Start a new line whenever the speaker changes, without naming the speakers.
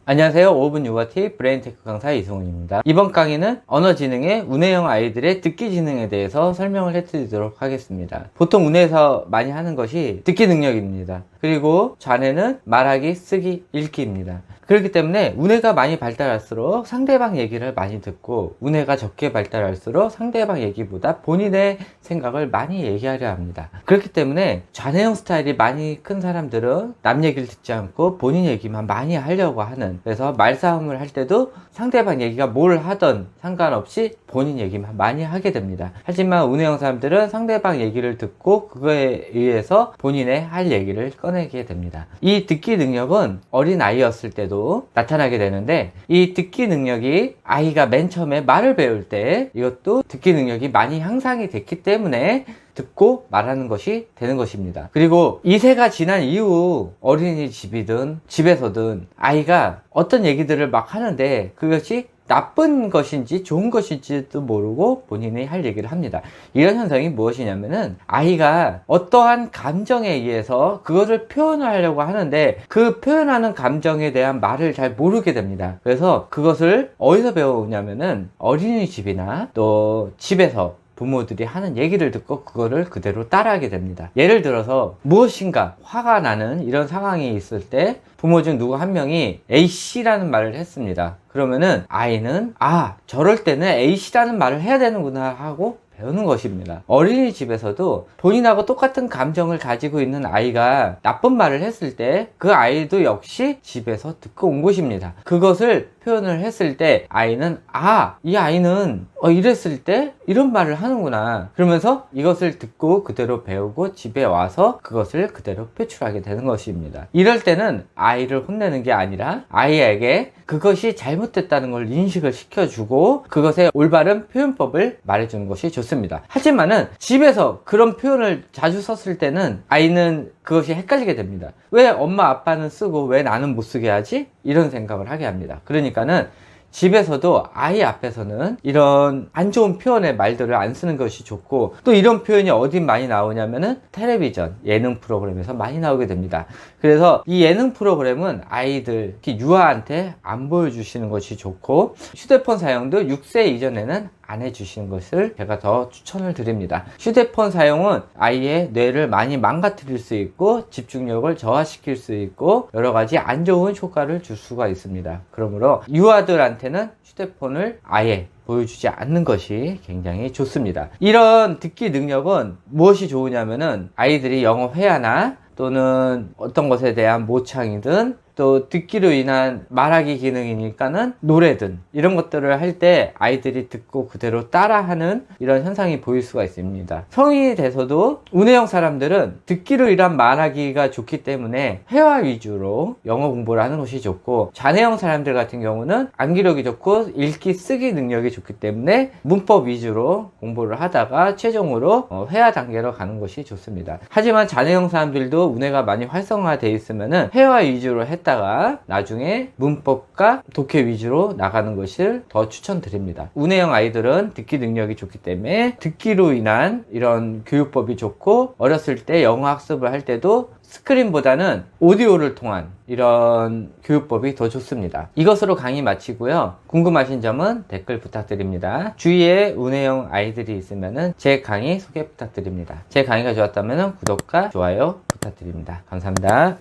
안녕하세요. 5분 육아 팁 브레인테크 강사 이승훈입니다. 이번 강의는 언어지능의 우뇌형 아이들의 듣기지능에 대해서 설명을 해드리도록 하겠습니다. 보통 우뇌에서 많이 하는 것이 듣기 능력입니다. 그리고 좌뇌는 말하기, 쓰기, 읽기입니다. 그렇기 때문에 우뇌가 많이 발달할수록 상대방 얘기를 많이 듣고, 우뇌가 적게 발달할수록 상대방 얘기보다 본인의 생각을 많이 얘기하려 합니다. 그렇기 때문에 좌뇌형 스타일이 많이 큰 사람들은 남 얘기를 듣지 않고 본인 얘기만 많이 하려고 하는, 그래서 말싸움을 할 때도 상대방 얘기가 뭘 하던 상관없이 본인 얘기만 많이 하게 됩니다. 하지만 우뇌형 사람들은 상대방 얘기를 듣고 그거에 의해서 본인의 할 얘기를 꺼내게 됩니다. 이 듣기 능력은 어린 아이였을 때도 나타나게 되는데, 이 듣기 능력이 아이가 맨 처음에 말을 배울 때 이것도 듣기 능력이 많이 향상이 됐기 때문에 듣고 말하는 것이 되는 것입니다. 그리고 2세가 지난 이후 어린이집이든 집에서든 아이가 어떤 얘기들을 막 하는데 그것이 나쁜 것인지 좋은 것인지도 모르고 본인이 할 얘기를 합니다. 이런 현상이 무엇이냐면은, 아이가 어떠한 감정에 의해서 그거를 표현을 하려고 하는데 그 표현하는 감정에 대한 말을 잘 모르게 됩니다. 그래서 그것을 어디서 배우냐면은 어린이집이나 또 집에서 부모들이 하는 얘기를 듣고 그거를 그대로 따라하게 됩니다. 예를 들어서 무엇인가 화가 나는 이런 상황이 있을 때 부모 중 누구 한 명이 A씨라는 말을 했습니다. 그러면은 아이는 저럴 때는 A씨라는 말을 해야 되는구나 하고 배우는 것입니다. 어린이집에서도 본인하고 똑같은 감정을 가지고 있는 아이가 나쁜 말을 했을 때 그 아이도 역시 집에서 듣고 온 것입니다. 그것을 표현을 했을 때 아이는 이 아이는 이랬을 때 이런 말을 하는구나, 그러면서 이것을 듣고 그대로 배우고 집에 와서 그것을 그대로 표출하게 되는 것입니다. 이럴 때는 아이를 혼내는 게 아니라 아이에게 그것이 잘못됐다는 걸 인식을 시켜주고 그것의 올바른 표현법을 말해주는 것이 좋습니다. 하지만은 집에서 그런 표현을 자주 썼을 때는 아이는 그것이 헷갈리게 됩니다. 왜 엄마 아빠는 쓰고 왜 나는 못 쓰게 하지? 이런 생각을 하게 합니다. 그러니까는 집에서도 아이 앞에서는 이런 안 좋은 표현의 말들을 안 쓰는 것이 좋고, 또 이런 표현이 어디 많이 나오냐면은 텔레비전, 예능 프로그램에서 많이 나오게 됩니다. 그래서 이 예능 프로그램은 아이들, 특히 유아한테 안 보여주시는 것이 좋고, 휴대폰 사용도 6세 이전에는 안 해주시는 것을 제가 더 추천을 드립니다. 휴대폰 사용은 아이의 뇌를 많이 망가뜨릴 수 있고 집중력을 저하시킬 수 있고 여러 가지 안 좋은 효과를 줄 수가 있습니다. 그러므로 유아들한테는 휴대폰을 아예 보여주지 않는 것이 굉장히 좋습니다. 이런 듣기 능력은 무엇이 좋으냐면은, 아이들이 영어 회화나 또는 어떤 것에 대한 모창이든 또 듣기로 인한 말하기 기능이니까는 노래든 이런 것들을 할 때 아이들이 듣고 그대로 따라하는 이런 현상이 보일 수가 있습니다. 성인이 돼서도 우뇌형 사람들은 듣기로 인한 말하기가 좋기 때문에 회화 위주로 영어 공부를 하는 것이 좋고, 좌뇌형 사람들 같은 경우는 암기력이 좋고 읽기 쓰기 능력이 좋기 때문에 문법 위주로 공부를 하다가 최종으로 회화 단계로 가는 것이 좋습니다. 하지만 좌뇌형 사람들도 우뇌가 많이 활성화되어 있으면은 회화 위주로 했다가 나중에 문법과 독해 위주로 나가는 것을 더 추천드립니다. 우뇌형 아이들은 듣기 능력이 좋기 때문에 듣기로 인한 이런 교육법이 좋고, 어렸을 때 영어 학습을 할 때도 스크린보다는 오디오를 통한 이런 교육법이 더 좋습니다. 이것으로 강의 마치고요. 궁금하신 점은 댓글 부탁드립니다. 주위에 우뇌형 아이들이 있으면 제 강의 소개 부탁드립니다. 제 강의가 좋았다면 구독과 좋아요 부탁드립니다. 감사합니다.